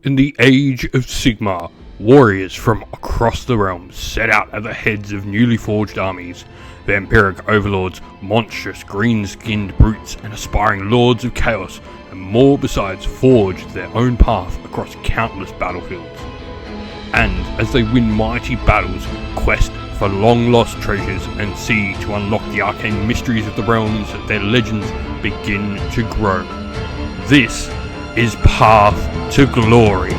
In the age of Sigmar, warriors from across the realms set out at the heads of newly forged armies. Vampiric overlords, monstrous green-skinned brutes, and aspiring lords of chaos, and more besides forged their own path across countless battlefields. And as they win mighty battles, quest for long-lost treasures, and seek to unlock the arcane mysteries of the realms, their legends begin to grow. This is Path to Glory.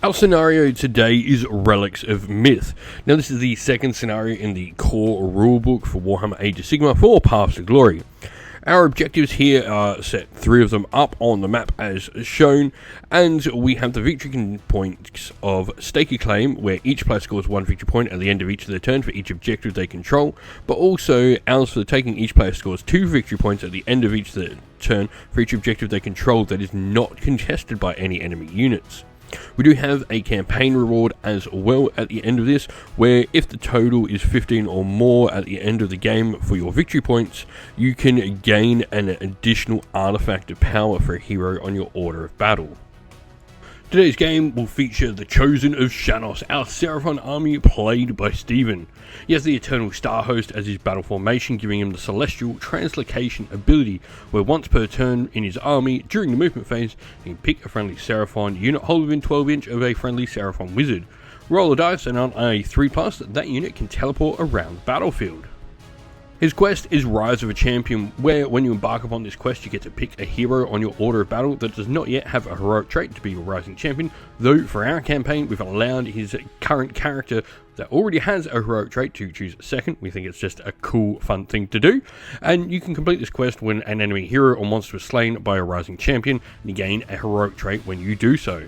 Our scenario today is Relics of Myth. Now this is the second scenario in the core rulebook for Warhammer Age of Sigmar for Paths to Glory. Our objectives here are set, 3 of them up on the map as shown, and we have the victory points of Stake a Claim, where each player scores 1 victory point at the end of each of their turn for each objective they control, but also Ours for the Taking, each player scores 2 victory points at the end of each of their turn for each objective they control that is not contested by any enemy units. We do have a campaign reward as well at the end of this, where if the total is 15 or more at the end of the game for your victory points, you can gain an additional artifact of power for a hero on your order of battle. Today's game will feature the Chosen of Shanos, our Seraphon army played by Stephen. He has the Eternal Star Host as his battle formation, giving him the Celestial Translocation ability, where once per turn in his army, during the movement phase, he can pick a friendly Seraphon unit hold within 12 inch of a friendly Seraphon wizard. Roll a dice, and on a 3+, that unit can teleport around the battlefield. His quest is Rise of a Champion, where when you embark upon this quest you get to pick a hero on your order of battle that does not yet have a heroic trait to be your Rising Champion, though for our campaign we've allowed his current character that already has a heroic trait to choose a second. We think it's just a cool, fun thing to do, and you can complete this quest when an enemy hero or monster is slain by a Rising Champion, and you gain a heroic trait when you do so.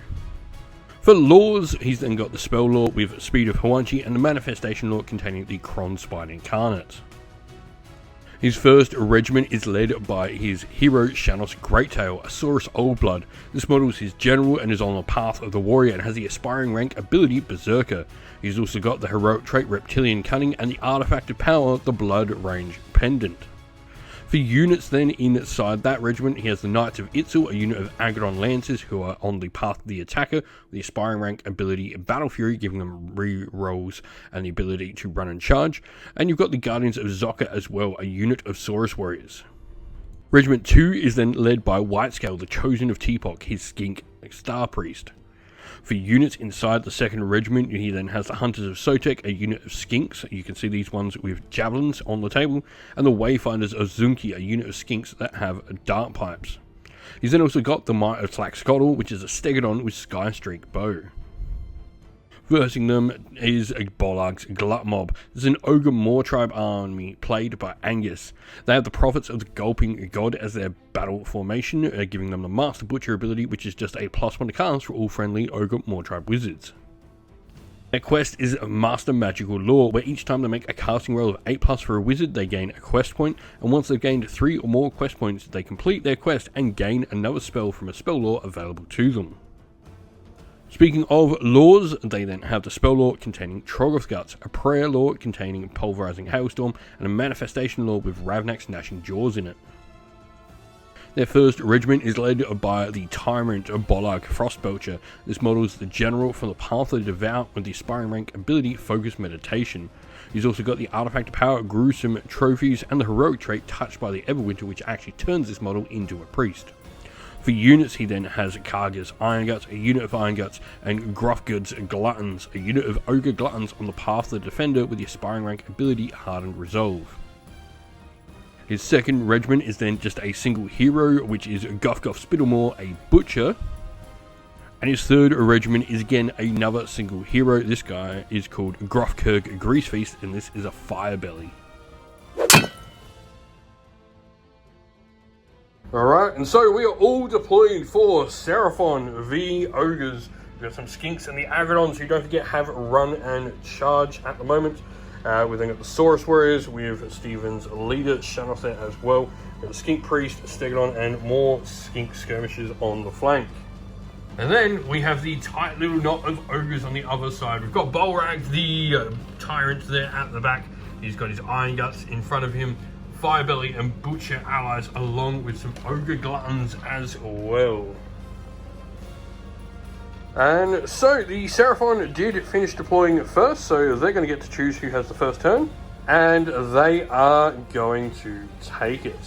For laws, he's then got the Spell Law with Speed of Hawanchi and the Manifestation Law containing the Kron Spine Incarnate. His first regiment is led by his hero Shanos Greattail, a Saurus Oldblood. This model is his general and is on the path of the warrior and has the aspiring rank ability Berserker. He's also got the heroic trait Reptilian Cunning and the artifact of power, the Blood Range Pendant. For units then inside that regiment, he has the Knights of Itzel, a unit of Agadon Lancers who are on the path of the attacker, the aspiring rank ability Battle Fury, giving them re-rolls and the ability to run and charge. And you've got the Guardians of Zokka as well, a unit of Saurus Warriors. Regiment 2 is then led by Whitescale, the Chosen of Teapot, his Skink Star Priest. For units inside the second regiment, he then has the Hunters of Sotek, a unit of Skinks. You can see these ones with javelins on the table, and the Wayfinders of Zunki, a unit of Skinks that have dart pipes. He's then also got the Might of Tlaxcotl, which is a Stegodon with Skystreak bow. Versing them is a Bolag's Glut Mob. This is an Ogor Mawtribes army played by Angus. They have the Prophets of the Gulping God as their battle formation, giving them the Master Butcher ability, which is just a +1 to cast for all friendly Ogor Mawtribes wizards. Their quest is Master Magical Law, where each time they make a casting roll of 8+ for a wizard, they gain a quest point, and once they've gained 3 or more quest points, they complete their quest and gain another spell from a spell law available to them. Speaking of laws, they then have the Spell Law containing Troggoth Guts, a Prayer Law containing Pulverizing Hailstorm, and a Manifestation Law with Ravnak's Gnashing Jaws in it. Their first regiment is led by the Tyrant Bolag Frostbelcher. This model is the general from the Path of the Devout with the aspiring rank ability Focus Meditation. He's also got the Artifact of Power Gruesome Trophies and the heroic trait Touched by the Everwinter, which actually turns this model into a priest. For units, he then has Karga's Iron Guts, a unit of Iron Guts, and Gruffgood's Gluttons, a unit of Ogre Gluttons on the path of the Defender with the aspiring rank ability Hardened Resolve. His second regiment is then just a single hero, which is Guff Spittlemore, a Butcher. And his third regiment is again another single hero. This guy is called Gruffkirk Greasefeast, and this is a Firebelly. Alright, and so we are all deployed for Seraphon v Ogres We've got some Skinks and the Agrodons, who don't forget have run and charge at the moment. We've then got the Saurus Warriors with Steven's leader Shanos there as well. We've got the Skink Priest, Stegodon, and more Skink Skirmishers on the flank. And then we have the tight little knot of ogres on the other side. We've got Bolrag, the tyrant, there at the back. He's got his Iron Guts in front of him, Firebelly and Butcher allies, along with some ogre gluttons as well. And so the Seraphon did finish deploying first, so they're going to get to choose who has the first turn, and they are going to take it.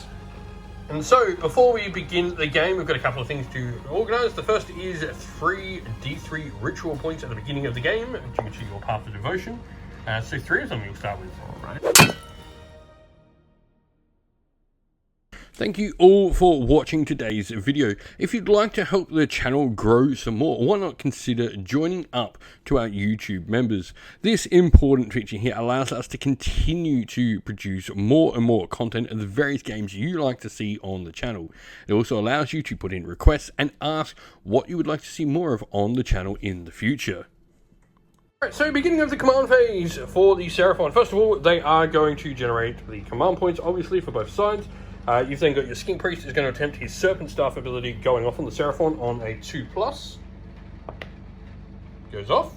And so before we begin the game, we've got a couple of things to organise. The first is 3 D3 ritual points at the beginning of the game due to your Path of Devotion. So 3 of them you'll start with. Alright. Thank you all for watching today's video. If you'd like to help the channel grow some more, why not consider joining up to our YouTube members? This important feature here allows us to continue to produce more and more content of the various games you like to see on the channel. It also allows you to put in requests and ask what you would like to see more of on the channel in the future. Alright, so beginning of the command phase for the Seraphon. First of all, they are going to generate the command points, obviously, for both sides. You've then got your Skink Priest is going to attempt his Serpent Staff ability going off on the Seraphon on a 2+. Goes off.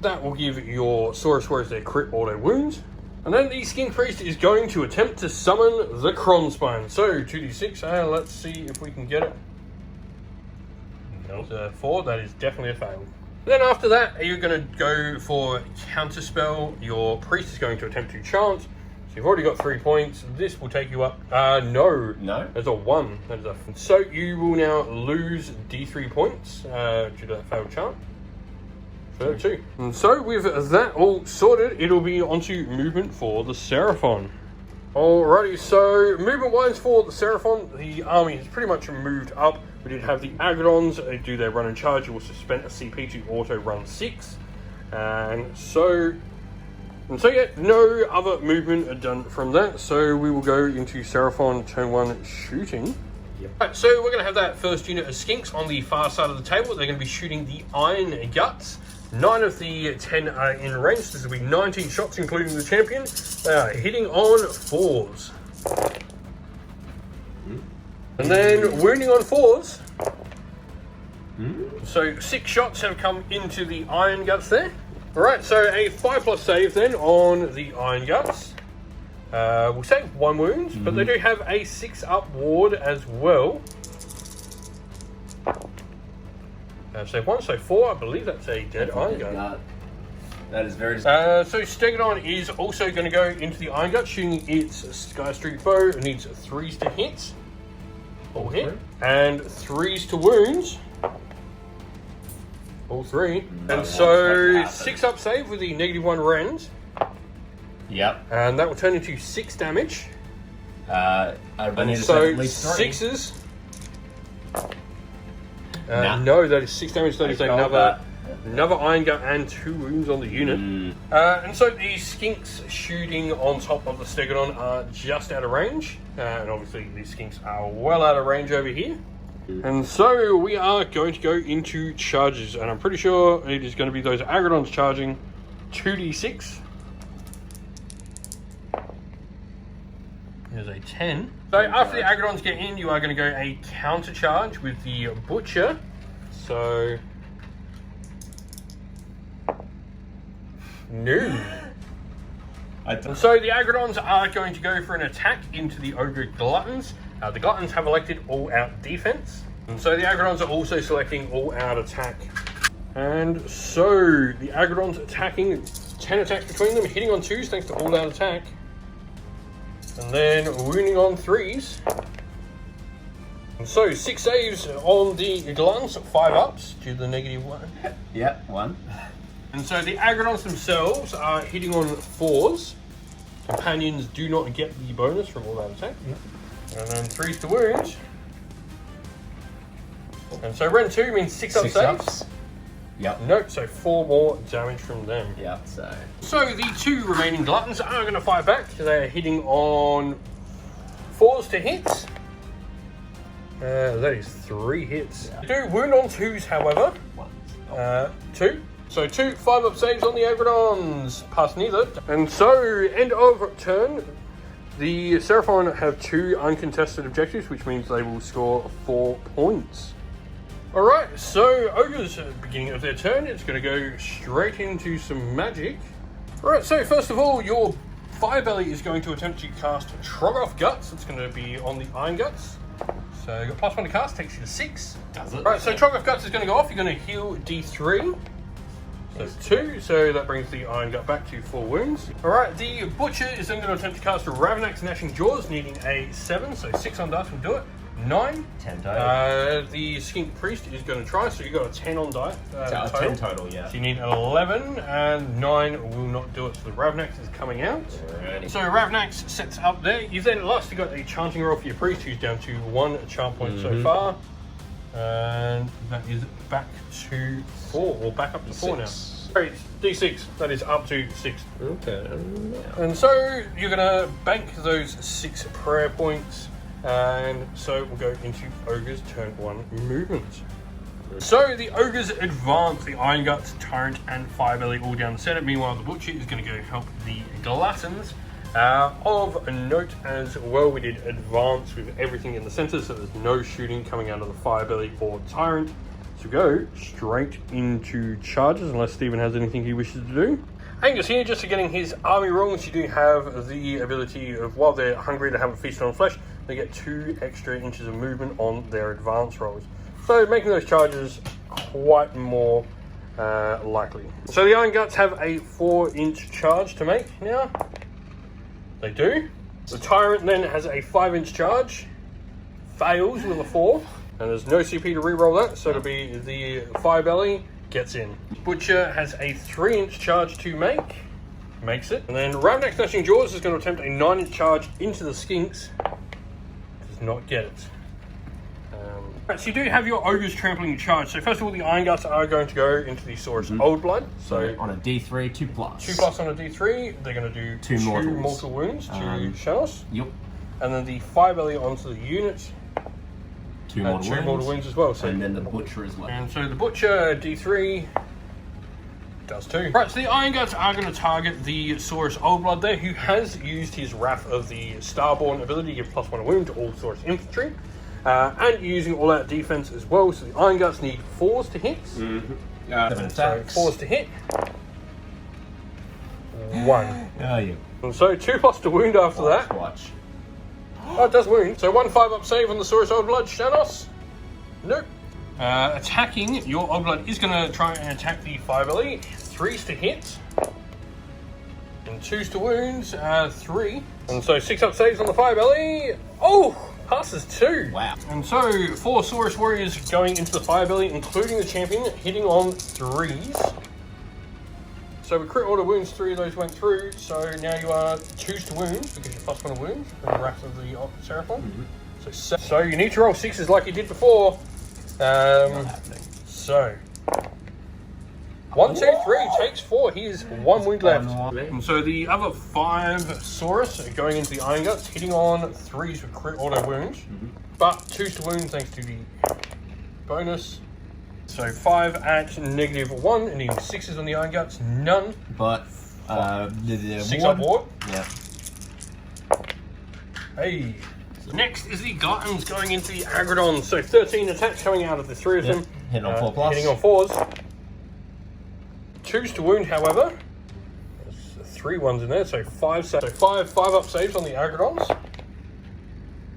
That will give your Saurus Warriors their crit auto wounds. And then the Skink Priest is going to attempt to summon the Kronspine. So 2d6, let's see if we can get it. No, 4, that is definitely a fail. Then after that, you're going to go for Counterspell. Your Priest is going to attempt to chant. You've already got 3 points. This will take you up. No. There's a 1. That is a. So you will now lose D3 points due to that failed chant. 2. And so with that all sorted, it'll be onto movement for the Seraphon. Alrighty, so movement-wise for the Seraphon, the army has pretty much moved up. We did have the Agrodons do their run and charge. You also spent a CP to auto-run 6. And so yeah, no other movement done from that, so we will go into Seraphon turn 1 shooting. Yep. Right, so we're going to have that first unit of Skinks on the far side of the table. They're going to be shooting the Iron Guts. 9 of the 10 are in range. This will be 19 shots, including the champion. They are hitting on 4s. And then wounding on 4s. So 6 shots have come into the Iron Guts there. Alright, so a 5+ save then on the Iron Guts. We'll save 1 wound, but they do have a 6-up ward as well. Save 1, so 4. I believe that's a dead Iron Gut. That is very. So Stegodon is also going to go into the Iron Gut, shooting its Sky Street bow. It needs 3s to hit. All hit. And 3s to wounds. All 3. And so 6-up save with the -1 rend. Yep. And that will turn into 6 damage. I need to so at least 3. 6s. No, that is 6 damage. That is another Iron Gut and 2 wounds on the unit. And so the Skinks shooting on top of the Stegodon are just out of range. And obviously these Skinks are well out of range over here. And so we are going to go into charges, and I'm pretty sure it is going to be those Agrodons charging 2d6. There's a 10. So after the Agrodons get in, you are going to go a counter charge with the Butcher. So no. And so the Agrodons are going to go for an attack into the Ogre Gluttons. The Gluttons have elected all-out defense. And so the Agrodons are also selecting all-out attack. And so the Agrodons attacking, 10 attacks between them, hitting on 2s thanks to all-out attack. And then wounding on 3s. And so 6 saves on the Gluttons, 5 ups due to the -1. Yep, 1. And so the Agrodons themselves are hitting on 4s. Companions do not get the bonus from all-out attack. And then 3s to wound. And so Rend 2 means 6-up saves. Yep. Nope, so 4 more damage from them. Yep, so the 2 remaining Gluttons are going to fight back. They are hitting on 4s to hit. That is 3 hits. Yeah. Do wound on 2s, however. 2. So 2 5-up saves on the Agrodons. Pass neither. And so, end of turn. The Seraphon have 2 uncontested objectives, which means they will score 4 points. Alright, so Ogres, at the beginning of their turn, it's going to go straight into some magic. Alright, so first of all, your Firebelly is going to attempt to cast Troggoth Guts. It's going to be on the Iron Guts. So you've got +1 to cast, takes you to 6. Does it? Alright, so Troggoth Guts is going to go off. You're going to heal D3. So 2, so that brings the Iron Gut back to 4 wounds. Alright, the Butcher is then going to attempt to cast Ravnax Gnashing Jaws, needing a 7, so 6 on dice will do it. 9. 10 total. The Skink Priest is going to try, so you've got a 10 on die. So 10 total, yeah. So you need an 11, and 9 will not do it, so the Ravnax is coming out. Alrighty. So Ravnax sets up there. You've then lastly got a Chanting Roll for your Priest, who's down to 1 chant point so far. And that is back to 4, or back up to 4 now. Sorry, D6, that is up to 6. Okay. And so you're going to bank those 6 prayer points, and so we'll go into Ogre's turn 1 movement. So the Ogres advance the Iron Guts, Tyrant, and Firebelly all down the centre. Meanwhile, the Butcher is going to go help the Gluttons. Of note as well, we did advance with everything in the centre, so there's no shooting coming out of the Firebelly or Tyrant. So go straight into charges, unless Stephen has anything he wishes to do. Angus here, just for getting his army rules, you do have the ability of, while they're hungry to have a feast on flesh, they get 2 extra inches of movement on their advance rolls. So making those charges quite more likely. So the Iron Guts have a 4-inch charge to make now. They do. The Tyrant then has a 5-inch charge, fails with a 4. And there's no CP to re-roll that, so it'll be the Firebelly gets in. Butcher has a 3-inch charge to make, makes it. And then Ravnax Gnashing Jaws is going to attempt a 9-inch charge into the Skinks, does not get it. Right, so you do have your Ogres trampling charge. So first of all, the Iron Guts are going to go into the Saurus Old Blood. So on a D3, 2 plus. 2 plus on a D3, they're going to do 2 mortal wounds to Shanos. Yep. And then the Firebelly onto the unit. 2 mortal wounds as well. So, and then the Butcher as well. And so the Butcher, D3, does 2. Right, so the Iron Guts are going to target the Saurus Old Blood there, who has used his Wrath of the Starborn ability to give +1 a wound to all Saurus infantry. And using all-out defense as well, so the Iron Guts need 4s to hit. 7 So attacks. 4s to hit. 1. Oh, yeah. And so 2 plus to wound after that. Watch. Oh, it does wound. So 1 5-up save on the Saurus Old Blood. Shanos? Nope. Attacking, your Old Blood is going to try and attack the Firebelly. 3s to hit. And 2s to wounds. 3. And so 6-up saves on the Firebelly. Oh! Passes 2. Wow. And so 4 Saurus Warriors going into the Firebelly, including the Champion, hitting on 3s. So with crit order wounds, 3 of those went through. So now you are 2s to wounds because you're +1 to wounds from the Wrath of the Seraphon. So you need to roll 6s like you did before. So 1, 2, 3 takes 4. He is 1 wound left. And so the other 5 Saurus are going into the Iron Guts, hitting on 3s with crit auto wounds, but 2s to wound thanks to the bonus. So 5 at -1, and needing 6s on the Iron Guts, none. But the 6 up ward. Yeah. Hey. Next is the Gluttons going into the Agrodons. So 13 attacks coming out of the 3 of them. Hitting on 4 plus. Hitting on 4s. 2s to wound, however. There's 3 ones in there, so 5 5-up saves on the Agrodons.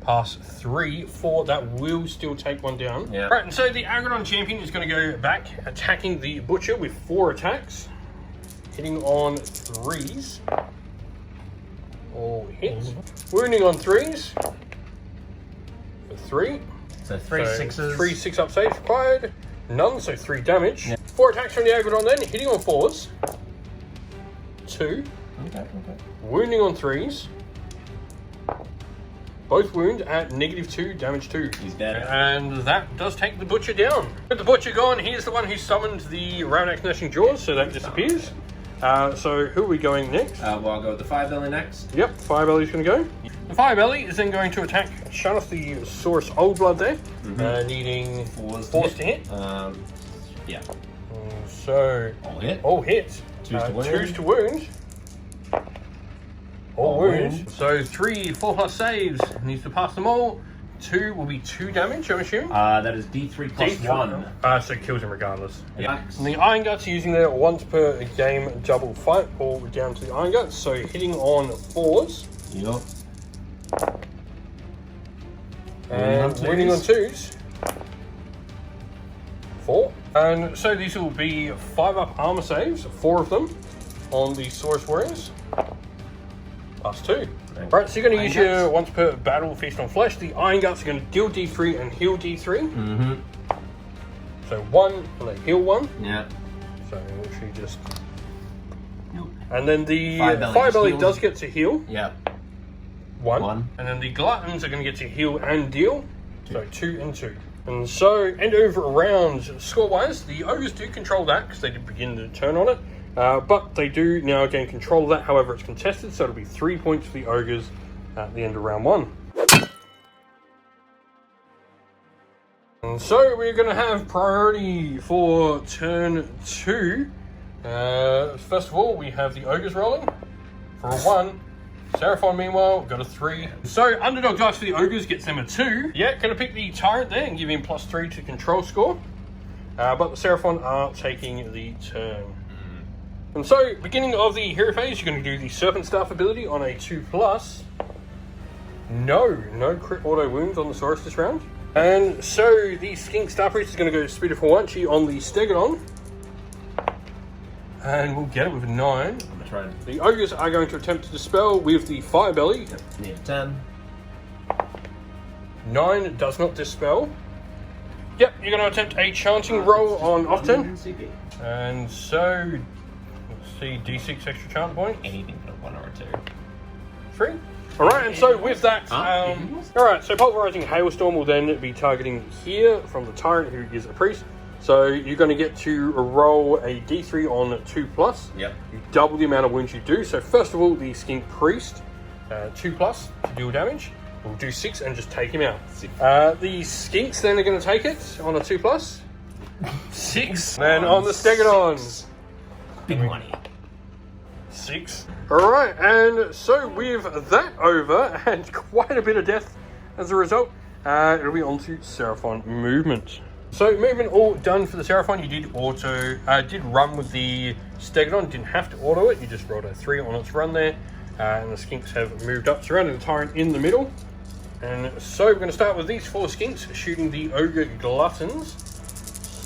Pass 3, 4, that will still take 1 down. Yeah. Right, and so the Agrodon champion is going to go back, attacking the Butcher with 4 attacks. Hitting on 3s. All hits. Wounding on 3s. For 3. So 3 6s. 3 6-up saves required. None, so 3 damage. Yeah. 4 attacks from the Agrodon then, hitting on 4s. 2. Okay. Wounding on 3s. Both wound at -2, damage 2. He's dead. And that does take the Butcher down. With the Butcher gone, he's the one who summoned the Ravnax Gnashing Jaws, so that disappears. So who are we going next? Well, I'll go with the Firebelly next. Yep, Firebelly's going to go. The Firebelly is then going to attack Shanos the Saurus Old Blood there, needing 4s to hit. Yeah. So All hit. all hits. Twos to wound. Twos to wound. All wounds. So 3 4+ saves. Needs to pass them all. 2 will be 2 damage, I'm assuming. That is D3 plus D3. 1. So it kills him regardless. Yeah. And the Iron Guts are using their once per game double fight, all down to the Iron Guts. So hitting on 4s. Yep. And winning on 2s. 4. And so these will be 5+ armor saves, 4 of them, on the Saurus Warriors. Plus 2. Right, so you're going to use your once per battle Feast on Flesh. The Iron Guts are going to deal D3 and heal D3. Mm-hmm. So 1 and they heal 1. Yeah. So literally just... And then the Firebelly Firebelly does get to heal. Yeah. 1. And then the Gluttons are going to get to heal and deal. So 2 and 2. And so, end over round score-wise, the Ogres do control that because they did begin the turn on it. But they do now gain control of that, however it's contested, so it'll be 3 points for the Ogres at the end of round 1. And so we're going to have priority for turn 2. First of all, we have the Ogres rolling for a 1. Seraphon, meanwhile, got a 3. So, underdog dice for the Ogres gets them a 2. Yeah, going to pick the Tyrant there and give him +3 to control score. But the Seraphon are taking the turn. And so, beginning of the hero phase, you're going to do the Serpent Staff ability on a 2+. No crit auto wounds on the Saurus this round. And so, the Skink Star Priest is going to go Speed of Hawanchi on the Stegodon. And we'll get it with a 9. The Ogres are going to attempt to dispel with the Firebelly. Yep. Need a 10. 9 does not dispel. Yep, you're going to attempt a chanting roll on off turn. And so, let's see, D6 extra chant point. Anything but a 1 or a 2. 3. Alright, and so with that, alright, so Pulverizing Hailstorm will then be targeting here from the Tyrant, who is a priest. So you're going to get to roll a D3 on 2+. Yep. You double the amount of wounds you do. So first of all, the Skink Priest, 2+ to deal damage. We'll do 6 and just take him out. The Skinks then are going to take it on a 2+. 6. Then on the Stegodon. Big money. 6. Alright, and so with that over, and quite a bit of death as a result, it'll be on to Seraphon movement. So movement all done for the Seraphon. You did run with the Stegodon, didn't have to auto it, you just rolled a 3 on its run there. And the Skinks have moved up, surrounding the Tyrant in the middle. And so we're going to start with these 4 Skinks shooting the Ogre Gluttons.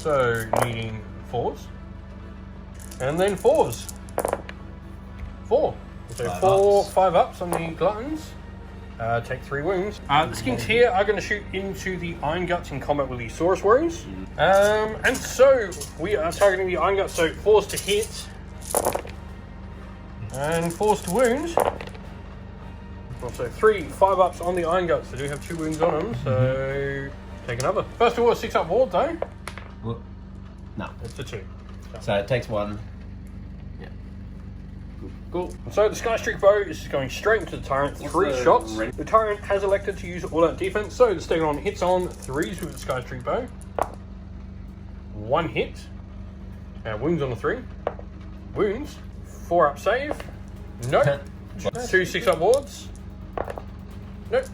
So needing 4s. And then 4s. 4. So 5 on the Gluttons. Take 3 wounds. The Skinks here are going to shoot into the Iron Guts in combat with the Saurus Warriors. And so we are targeting the Iron Guts, so 4s to hit. And 4s to wound. Also 3 5-ups on the Iron Guts. They do have 2 wounds on them, so take another. First of all, a 6-up ward though. Well, no. It's a 2. So it takes 1. Yeah. Cool. So the Sky Streak Bow is going straight into the Tyrant. 3 shots. The Tyrant has elected to use all-out defense, so the Stegodon hits on 3s with the Sky Streak Bow. 1 hit. Wounds on the 3. Wounds. 4-up save. Nope. 2 6-up wards. Nope.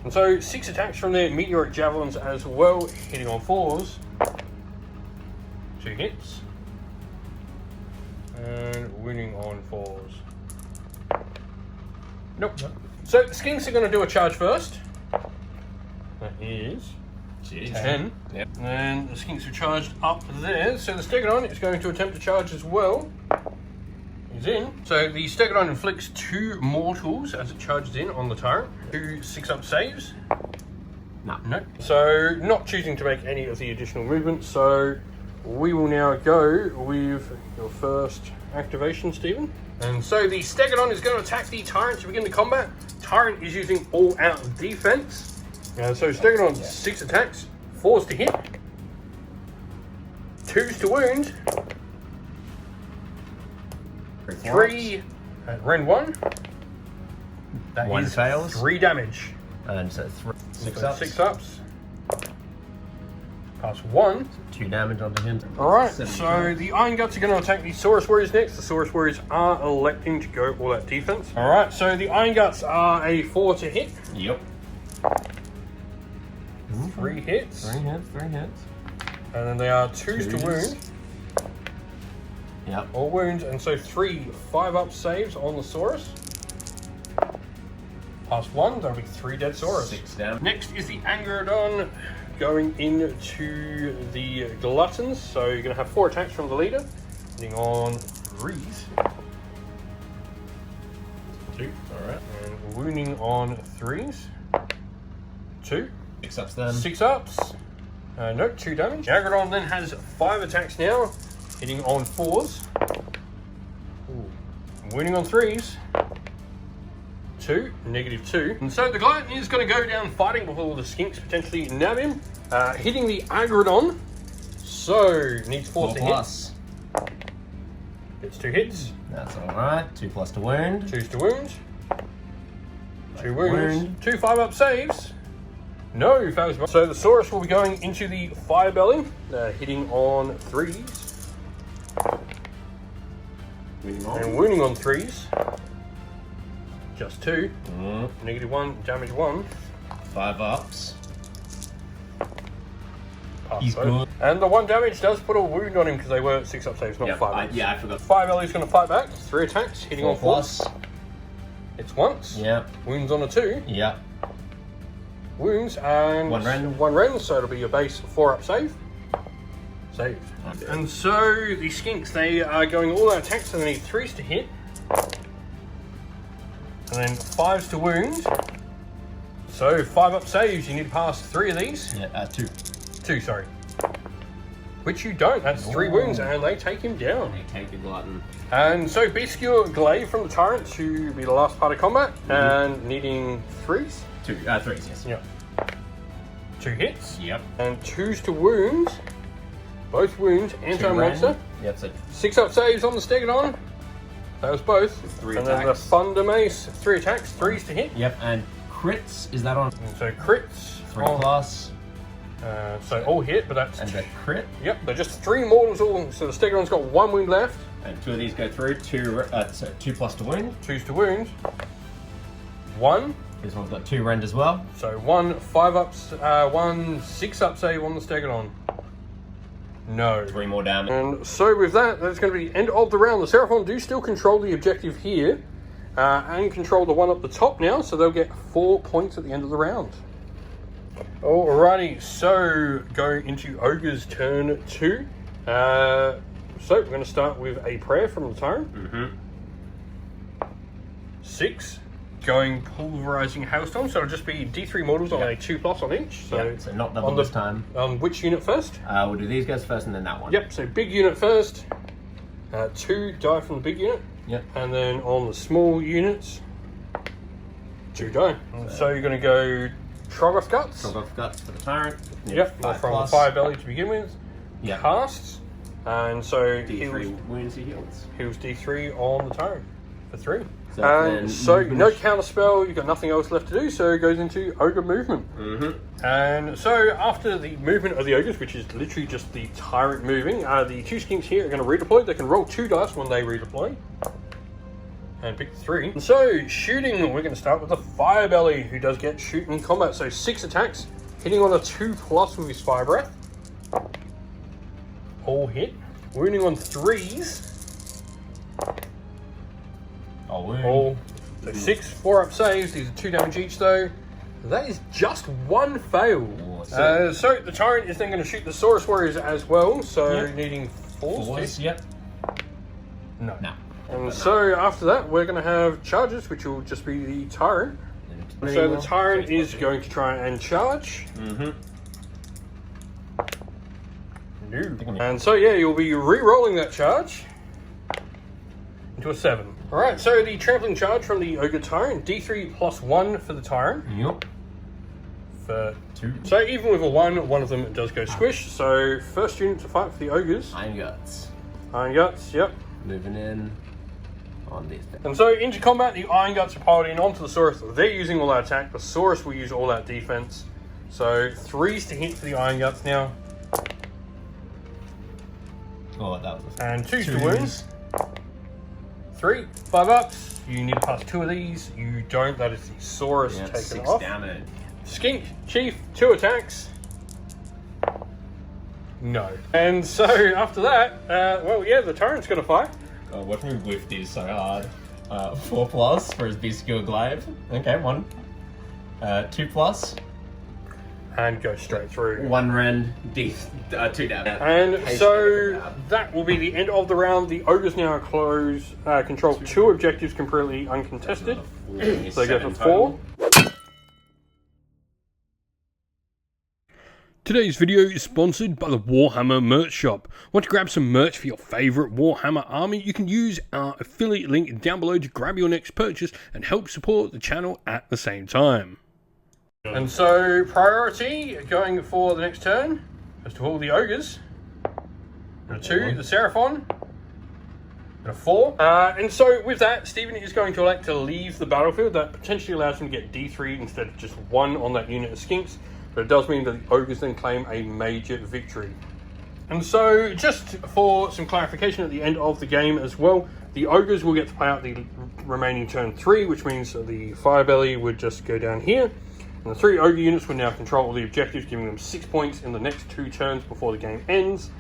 And so 6 attacks from their Meteoric Javelins as well, hitting on 4s. 2 hits. And winning on 4s. Nope. So the Skinks are going to do a charge first. That is 10. Yep. And then the Skinks are charged up there. So the Stegodon is going to attempt to charge as well. He's in. So the Stegodon inflicts 2 mortals as it charges in on the Tyrant. 2 6-up saves. No. Nope. So not choosing to make any of the additional movements. So we will now go with your first activation, Stephen. And so the Stegodon is going to attack the Tyrant to begin the combat. Tyrant is using all-out defense. So Stegodon 6 attacks, 4s to hit, 2s to wound, 3 at Ren 1. That 1 is fails. 3 damage. And so 6 ups. 6 ups. Pass 1. 2 damage onto him. Alright, 7 so damage. the Iron Guts are going to attack the Saurus Warriors next. The Saurus Warriors are electing to go all out defense. Alright, so the Iron Guts are a 4 to hit. Yep. 3 hits. 3 hits, 3 hits. And then they are 2s to wound. Yep. All wounds, and so 3 5-up saves on the Saurus. Pass 1, that'll be 3 dead Saurus. 6 damage. Next is the Angrodon going into the Gluttons. So you're going to have 4 attacks from the leader, hitting on 3s. 2, alright. And wounding on 3s. 2. 6 ups then. 6 ups. No, 2 damage. The Angrodon then has 5 attacks now, hitting on 4s. Ooh. Wounding on 3s. 2, -2. And so the Glutton is going to go down fighting before the Skinks potentially nab him. Hitting the Angrodon. So, needs 4 to plus. hit. Gets 2 hits. That's alright. 2 plus to wound. 2s to wound. 2 wounds. 2 5-up saves. No, fails. So the Saurus will be going into the Fire Belly, hitting on 3s. And wounding on 3s. Just 2. -1, damage 1. 5 ups. Pass He's those. good. And the 1 damage does put a wound on him because they were 6-up saves, not 5 ups. Yeah, I forgot. Fire Belly's going to fight back. 3 attacks, hitting 4 on 4s. It's once. Yep. Wounds on a 2. Yep. Wounds and 1 rend. 1 rend, so it'll be your base 4-up save. Saved. Okay. And so the Skinks, they are going all out attacks, so they need 3s to hit. And then 5s to wound. So 5-up saves, you need to pass 3 of these. Yeah, 2. 2, sorry. Which you don't, that's 3 wounds, and they take him down. They take the Glutton. And so Bestial Glaive from the Tyrant to be the last part of combat, and needing 3s. 2, 3s, yes. Yep. 2 hits. Yep. And 2s to wound. Both wounds, anti-monster. Yep, so 6-up saves on the Stegodon. That was both. 3 and attacks. then the Thunder Mace, 3 attacks, 3s to hit. Yep, and crits, is that on? And so crits. 3 on- plus. So all hit, but that's... And the crit. Yep, they're just 3 mortals all. So the Stegodon's got 1 wound left. And 2 of these go through. 2 plus to wound. 2s to wound. 1. This one's got 2 rend as well. So 1 5-ups, 1 6-up save on the Stegodon. No. 3 more damage. And so with that, that's going to be the end of the round. The Seraphon do still control the objective here, and control the one up the top now, so they'll get 4 points at the end of the round. Alrighty, so going into Ogre's turn 2. So we're going to start with a prayer from the Tyrant. 6. Going Pulverizing Hailstorm, so it'll just be D3 mortals on a 2+ on each. So not double on this time. On which unit first? We'll do these guys first and then that one. Yep, so big unit first. 2 die from the big unit. Yep. And then on the small units, 2 die. So you're going to go Troggoth Guts. Troggoth Guts for the Tyrant. Yep, Five from plus. the Fire Belly to begin with. Yep. Casts. And so D3 wounds he heals. heals D3 on the Tyrant for 3. So And then so movement no is- counter spell, you've got nothing else left to do, so it goes into Ogre movement. And so after the movement of the Ogres, which is literally just the Tyrant moving, the 2 Skinks here are going to redeploy. They can roll 2 dice when they redeploy. And pick 3. And so shooting, we're going to start with the Fire Belly, who does get shooting in combat. So 6 attacks, hitting on a 2+ with his Fire Breath. All hit. Wounding on 3s. Oh, wound. All. So 6 4-up saves. These are 2 damage each though. That is just 1 fail. Oh, So the Tyrant is then going to shoot the Saurus Warriors as well. So Yep. needing 4s. Yep. No. No. And so after that, we're going to have charges, which will just be the Tyrant. So the Tyrant is going to try and charge. No. And so yeah, you'll be re-rolling that charge into a 7. Alright, so the trampling charge from the Ogre Tyrant, D3 plus 1 for the Tyrant. Yep. For 2. So even with a 1, one of them does go squish. So first unit to fight for the Ogres. Iron Guts. Iron Guts, yep. Moving in on these. And so into combat, the Iron Guts are piled in onto the Saurus. They're using all out attack. The Saurus will use all out defense. So 3s to hit for the Iron Guts now. Oh, that was And 2 to wounds. 3, $5. You need to pass 2 of these. You don't. That is the Saurus Yeah, taken 6 off. damage. Skink Chief, 2 attacks. No. And so after that, well, yeah, the Tyrant's gonna fight. Oh, what if we whiffed these so hard? 4+ for his Beastskill Glaive. Okay, 1. 2+. And go straight through. 1 rend, 2 damage. And Haste so damage. that will be the end of the round. The Ogres now control 2 objectives completely uncontested. So they go for 4. Today's video is sponsored by the Warhammer merch shop. Want to grab some merch for your favourite Warhammer army? You can use our affiliate link down below to grab your next purchase and help support the channel at the same time. And so priority going for the next turn, first of all the Ogres. Number 2, the Seraphon. And a 4. And so with that, Stephen is going to elect to leave the battlefield. That potentially allows him to get D3 instead of just 1 on that unit of Skinks. But it does mean that the Ogres then claim a major victory. And so, just for some clarification at the end of the game as well, the Ogres will get to play out the remaining turn 3, which means that the Firebelly would just go down here. And the 3 Ogre units would now control all the objectives, giving them 6 points in the next 2 turns before the game ends.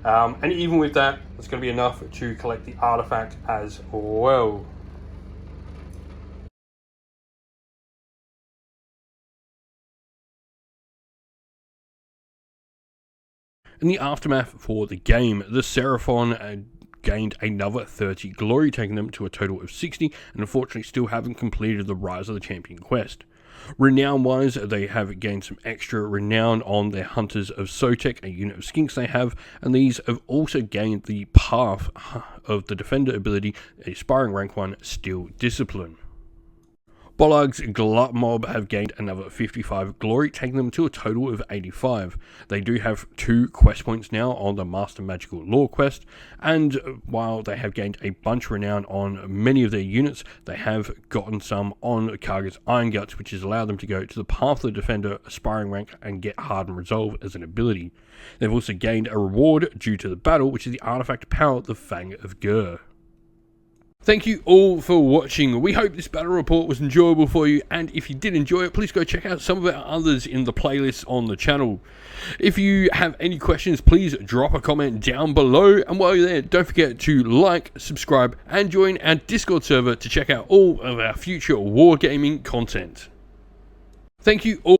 And even with that, it's going to be enough to collect the artifact as well. In the aftermath for the game, the Seraphon gained another 30 glory, taking them to a total of 60, and unfortunately still haven't completed the Rise of the Champion quest. Renown-wise, they have gained some extra renown on their Hunters of Sotek, a unit of Skinks they have, and these have also gained the Path of the Defender ability, a Aspiring Rank 1 Steel Discipline. Bollarg's Glut Mob have gained another 55 glory, taking them to a total of 85. They do have 2 quest points now on the Master Magical Lore quest, and while they have gained a bunch of renown on many of their units, they have gotten some on Karga's Iron Guts, which has allowed them to go to the Path of the Defender Aspiring Rank and get Hardened Resolve as an ability. They've also gained a reward due to the battle, which is the artifact power, the Fang of Gur. Thank you all for watching. We hope this battle report was enjoyable for you, and if you did enjoy it, please go check out some of our others in the playlist on the channel. If you have any questions, please drop a comment down below, and while you're there, don't forget to like, subscribe, and join our Discord server to check out all of our future wargaming content. Thank you all.